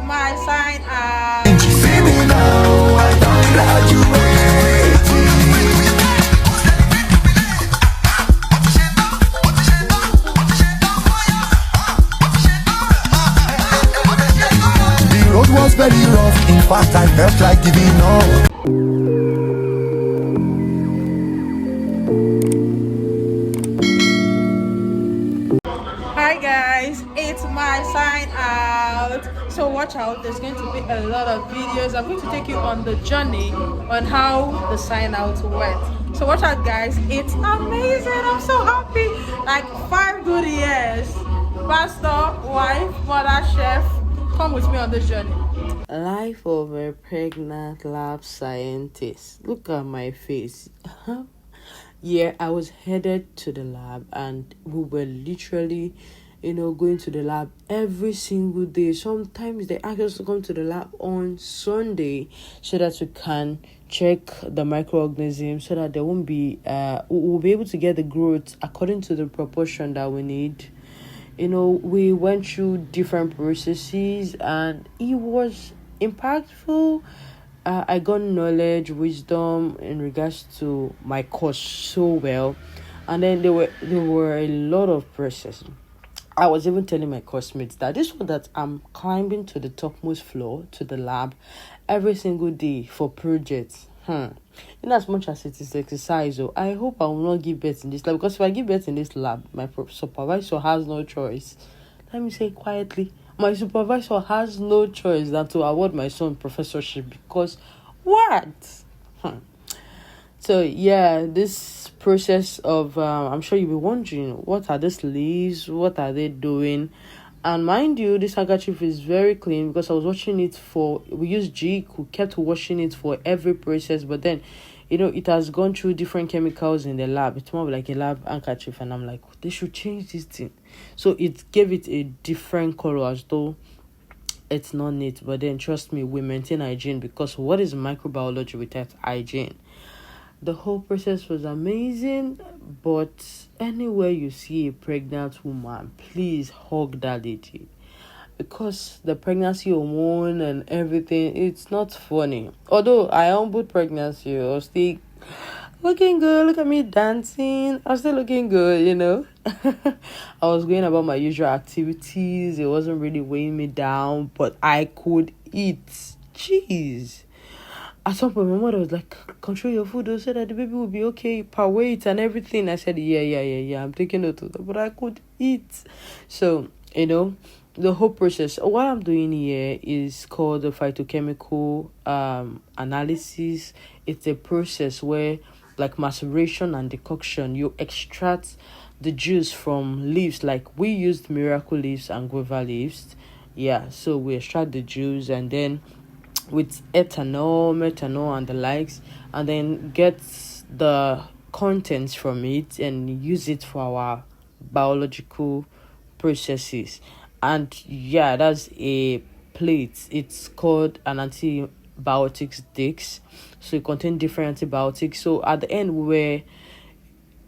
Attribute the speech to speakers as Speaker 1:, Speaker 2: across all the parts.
Speaker 1: my sign out.
Speaker 2: See me now, I don't graduate. The road was very rough, in fact I felt like giving up.
Speaker 1: Hi guys, it's my sign out. So watch out, there's going to be a lot of videos. I'm going to take you on the journey on how the sign out went. So watch out guys, it's amazing. I'm so happy. Like 5 good years. Pastor, wife, mother, chef. Come with me on this journey. Life of a pregnant lab scientist. Look at my face. Yeah, I was headed to the lab and we were literally, going to the lab every single day. Sometimes they ask us to come to the lab on Sunday so that we can check the microorganisms so that there won't be, we'll be able to get the growth according to the proportion that we need. We went through different processes and it was impactful. I got knowledge, wisdom in regards to my course so well, and then there were a lot of processes. I was even telling my classmates that this one that I'm climbing to the topmost floor to the lab every single day for projects. In as much as it is exercise, I hope I will not give birth in this lab, because if I give birth in this lab, my supervisor has no choice. Let me say quietly, my supervisor has no choice than to award my son professorship, because what? So yeah, this process of I'm sure you'll be wondering, what are these leaves? What are they doing? And mind you, this handkerchief is very clean because I was washing it we use jig, who kept washing it for every process, but then it has gone through different chemicals in the lab. It's more like a lab handkerchief, and I'm like, they should change this thing. So it gave it a different color, as though it's not neat. But then trust me, we maintain hygiene, because what is microbiology without hygiene? The whole process was amazing, but anywhere you see a pregnant woman, please hug that lady, because the pregnancy hormone and everything, it's not funny. Although I humbled pregnancy, I was still looking good. Look at me dancing. I was still looking good. I was going about my usual activities. It wasn't really weighing me down, but I could eat. Jeez. At some point, my mother was like, control your food, so that the baby will be okay per weight and everything. I said, yeah, I'm taking note of that, but I could eat. So, the whole process. What I'm doing here is called the phytochemical analysis. It's a process where, like maceration and decoction, you extract the juice from leaves. Like we used miracle leaves and guava leaves. Yeah, so we extract the juice and then with ethanol, methanol, and the likes, and then get the contents from it and use it for our biological processes. And yeah, that's a plate. It's called an antibiotics disc. So it contains different antibiotics. So at the end, we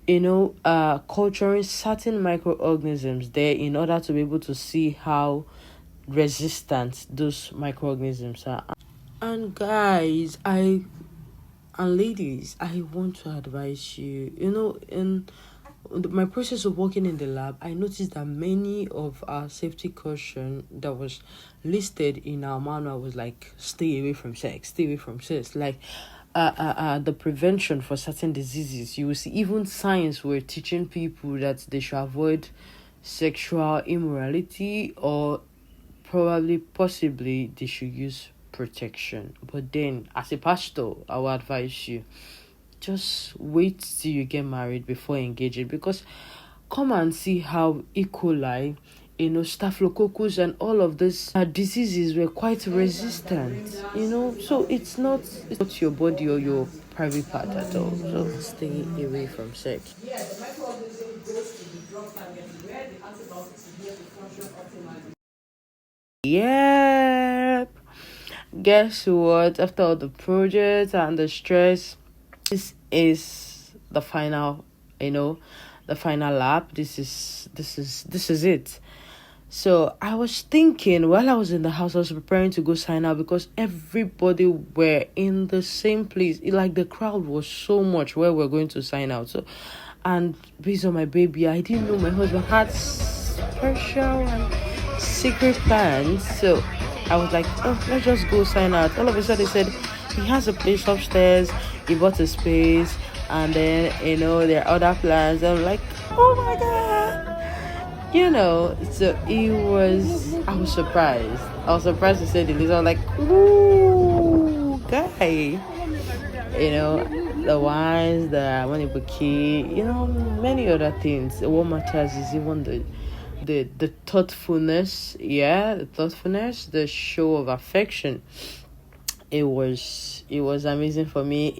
Speaker 1: were culturing certain microorganisms there in order to be able to see how resistant those microorganisms are. And guys, and ladies, I want to advise you. In my process of working in the lab, I noticed that many of our safety caution that was listed in our manual was like, stay away from sex, like the prevention for certain diseases. You will see even science were teaching people that they should avoid sexual immorality, or possibly they should use protection. But then, as a pastor, I will advise you, just wait till you get married before engaging, because come and see how E. coli, staphylococcus and all of these diseases were quite resistant, so it's not your body or your private part at all. So stay away from sex. Yeah, the microorganism goes to the drug target where the antibiotics will get the function optimally. Yep. Guess what? After all the projects and the stress, this is the final, the final lap. This is it. So I was thinking while I was in the house, I was preparing to go sign out because everybody were in the same place. Like the crowd was so much where we're going to sign out. So, and based on my baby, I didn't know my husband had special and secret plans. So I was like, oh, let's just go sign out. All of a sudden, they said he has a place upstairs. He bought a space, and then there are other plans. I'm like, oh my god. So I was surprised. I was surprised to say the least. I was like, ooh, guy. The wines, the manibuki, many other things. What matters is even the thoughtfulness, the show of affection. It was amazing for me.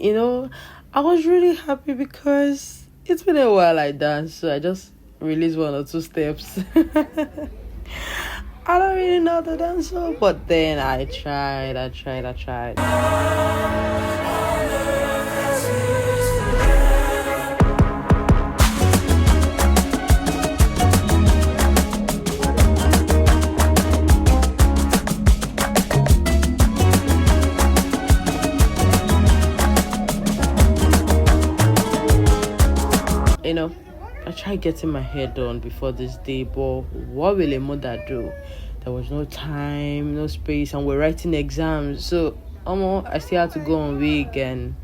Speaker 1: I was really happy because it's been a while I danced, so I just released one or two steps. I don't really know the dancer, but then I tried. I tried getting my hair done before this day, but what will a mother do? There was no time, no space, and we're writing exams. So, I still had to go on wig and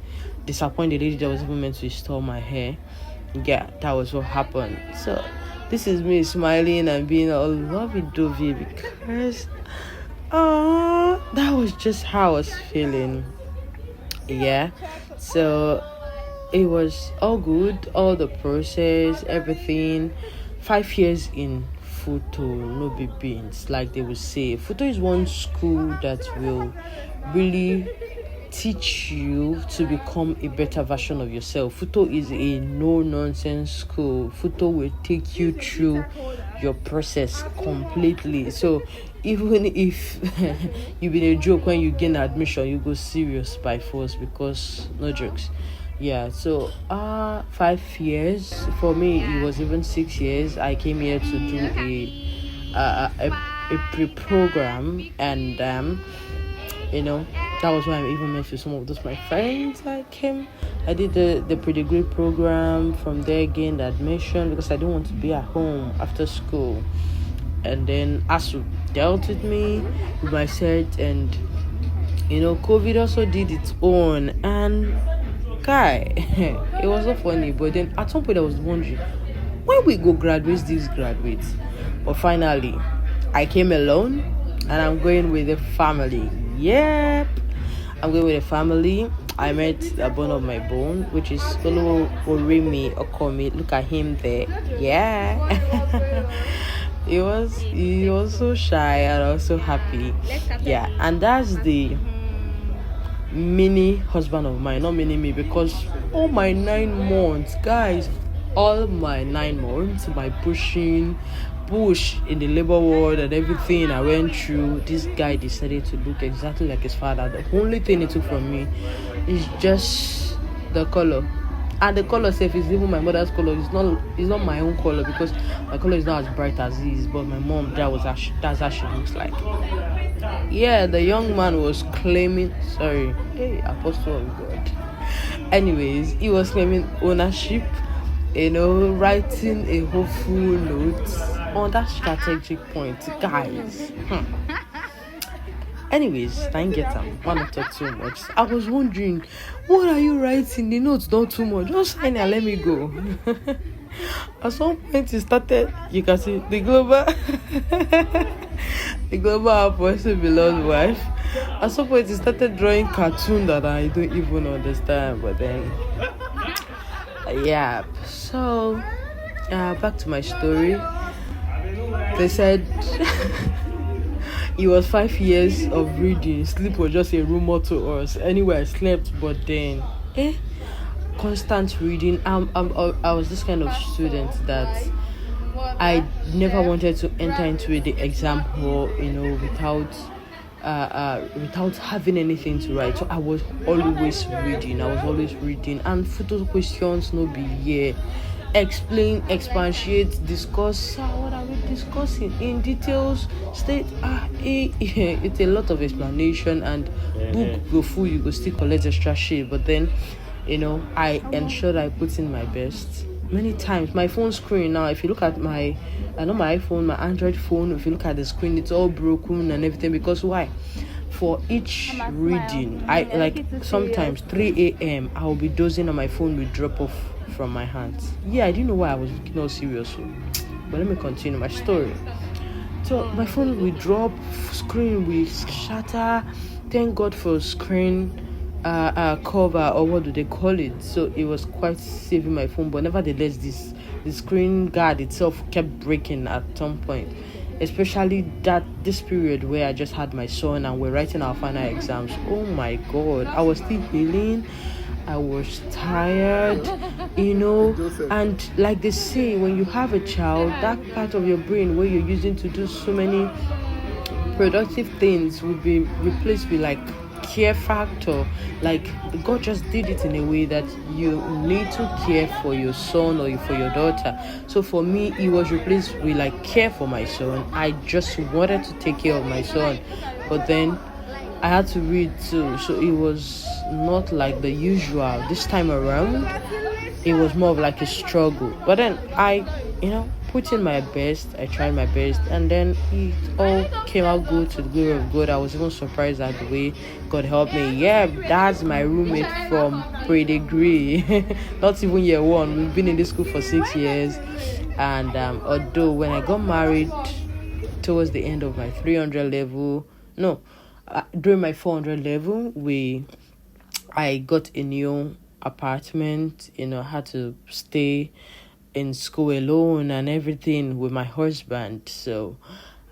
Speaker 1: disappoint the lady that was even meant to install my hair. Yeah, that was what happened. So, this is me smiling and being all lovey-dovey because, that was just how I was feeling. Yeah, so it was all good, all the process, everything. 5 years in photo, no be beans, like they will say. Photo is one school that will really teach you to become a better version of yourself. Photo is a no-nonsense school. Photo will take you through your process completely. So even if you've been a joke when you gain admission, you go serious by force because no jokes. Yeah, so 5 years for me. It was even 6 years. I came here to do a pre-program, and that was why I even met with some of those my friends. I did the pre-degree program. From there, gained admission because I didn't want to be at home after school. And then ASU dealt with me with my set, and COVID also did its own. And guy, it was so funny. But then at some point I was wondering, when we go graduate these graduates? But finally, I came alone, and I'm going with a family. Yep, I'm going with a family. I met a bone of my bone, which is Olu Orimi Okomi. Look at him there. Yeah. He was so shy and also happy. Yeah, and that's the mini husband of mine, not mini me, because all my 9 months, guys, all my 9 months, my push in the labor world and everything I went through, this guy decided to look exactly like his father. The only thing he took from me is just the color. And the color self is even my mother's color. It's not my own color because my color is not as bright as his. But my mom, that's how she looks like. Yeah, the young man was claiming. Sorry, hey, Apostle of God. Anyways, he was claiming ownership. Writing a hopeful note on that strategic point, guys. Anyways, thank you. Want to talk too much. I was wondering, what are you writing? The notes not too much. Just sign and let me go. At some point, it started. You can see the global, the global apostle beloved wife. At some point, it started drawing cartoon that I don't even understand. But then, yeah. So, back to my story. They said. It was 5 years of reading. Sleep was just a rumor to us. Anyway, I slept, but then, constant reading. I was this kind of student that I never wanted to enter into the exam hall, without having anything to write. So I was always reading. And photo questions no be here.
Speaker 3: explain, expatiate, discuss. "Sir, what are we discussing in details? State it's a lot of explanation, and book go full, you go still collect extra shit." But then, I ensured I put in my best. Many times, my phone screen now, if you look at my, I know my iPhone, my Android phone, if you look at the screen, it's all broken and everything. Because why? For each reading, I like sometimes 3 a.m. I will be dozing and my phone will drop off from my hands. Yeah, I didn't know why I was looking all serious. But let me continue my story. So my phone will drop, screen will shatter. Thank God for screen cover, or what do they call it? So it was quite saving my phone. But nevertheless, the screen guard itself kept breaking at some point. Especially this period where I just had my son and we're writing our final exams. Oh my God, I was still healing. I was tired, and like they say, when you have a child, that part of your brain where you're using to do so many productive things will be replaced with like care factor. Like God just did it in a way that you need to care for your son or for your daughter. So for me, it was replaced with like care for my son. I just wanted to take care of my son, but then I had to read too, so it was not like the usual. This time around, it was more of like a struggle. But then I, put in my best. I tried my best, and then it all came out good to the glory of God. I was even surprised at the way God helped me. Yeah, that's my roommate from pre-degree, not even year one. We've been in this school for 6 years, and although when I got married towards the end of my 300 level, no, during my 400 level, I got a new apartment. Had to stay in school alone and everything with my husband. So,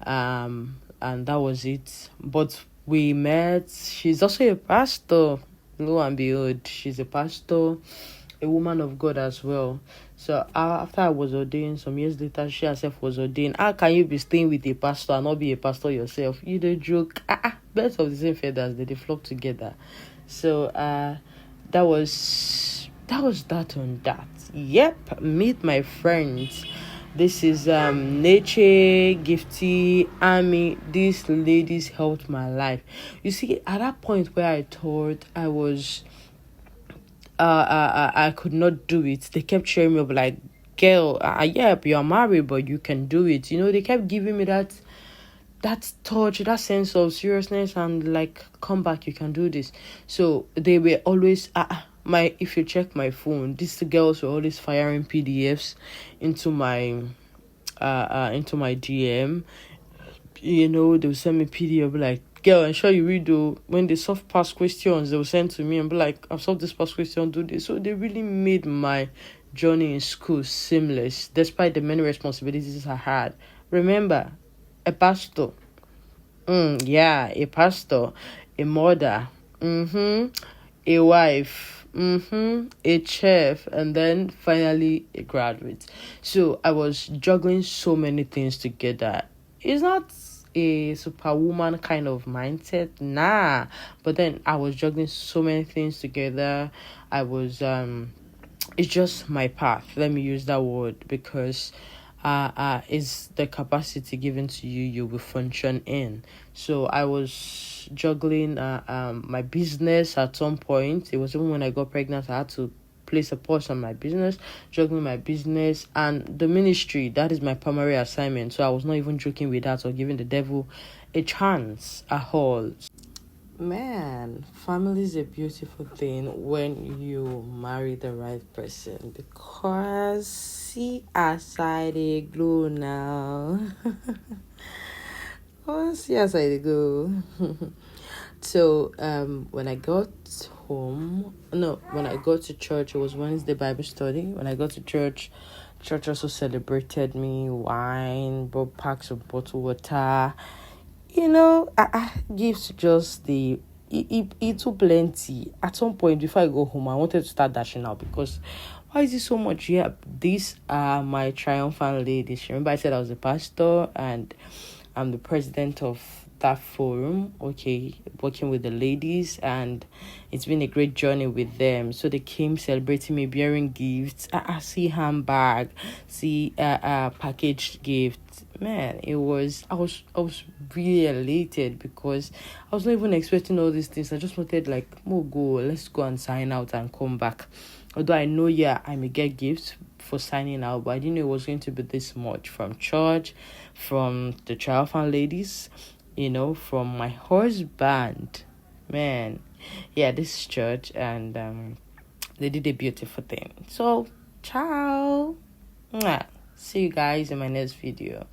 Speaker 3: and that was it. But we met. She's also a pastor. Lo and behold, she's a pastor, a woman of God as well. So after I was ordained, some years later, she herself was ordained. How can you be staying with a pastor and not be a pastor yourself? You the joke. Birds of the same feathers, they flock together. So that was that on that. Yep, meet my friends. This is Nature, Gifty, Ami. These ladies helped my life. You see, at that point where I thought I was I could not do it, they kept cheering me up like, girl, yep, you're married, but you can do it. They kept giving me that touch, that sense of seriousness, and like, come back, you can do this. So they were always if you check my phone, these girls were always firing PDFs into my DM. They'll send me PDF like, girl, I'm sure you read though. When they solve past questions, they'll send to me and be like, I've solved this past question, do this. So they really made my journey in school seamless, despite the many responsibilities I had. Remember, a pastor, a pastor, a mother, a wife, a chef, and then finally a graduate. So I was juggling so many things together. It's not a superwoman kind of mindset, nah, but then I was juggling so many things together. I was it's just my path, let me use that word, because is the capacity given to you, you will function in. So I was juggling my business at some point. It was even when I got pregnant, I had to place a pause on my business, juggling my business and the ministry. That is my primary assignment. So I was not even joking with that or giving the devil a chance at all. Man, family is a beautiful thing when you marry the right person, because see aside they glow now. Oh, see aside they go. So when I got to church, it was Wednesday Bible study. When I got to church also celebrated me, wine, brought packs of bottled water. I gifts just it too plenty. At some point before I go home, I wanted to start dashing out, because why is it so much? Yeah, these are my triumphant ladies. Remember I said I was a pastor and I'm the president of that forum, okay, working with the ladies, and it's been a great journey with them. So they came celebrating me, bearing gifts. I see handbag, see packaged gifts. Man, I was really elated because I was not even expecting all these things. I just wanted like, let's go and sign out and come back. Although I know, I may get gifts for signing out, but I didn't know it was going to be this much from church, from the triumphant ladies, from my husband. Man, this is church, and they did a beautiful thing. So, ciao. Mwah. See you guys in my next video.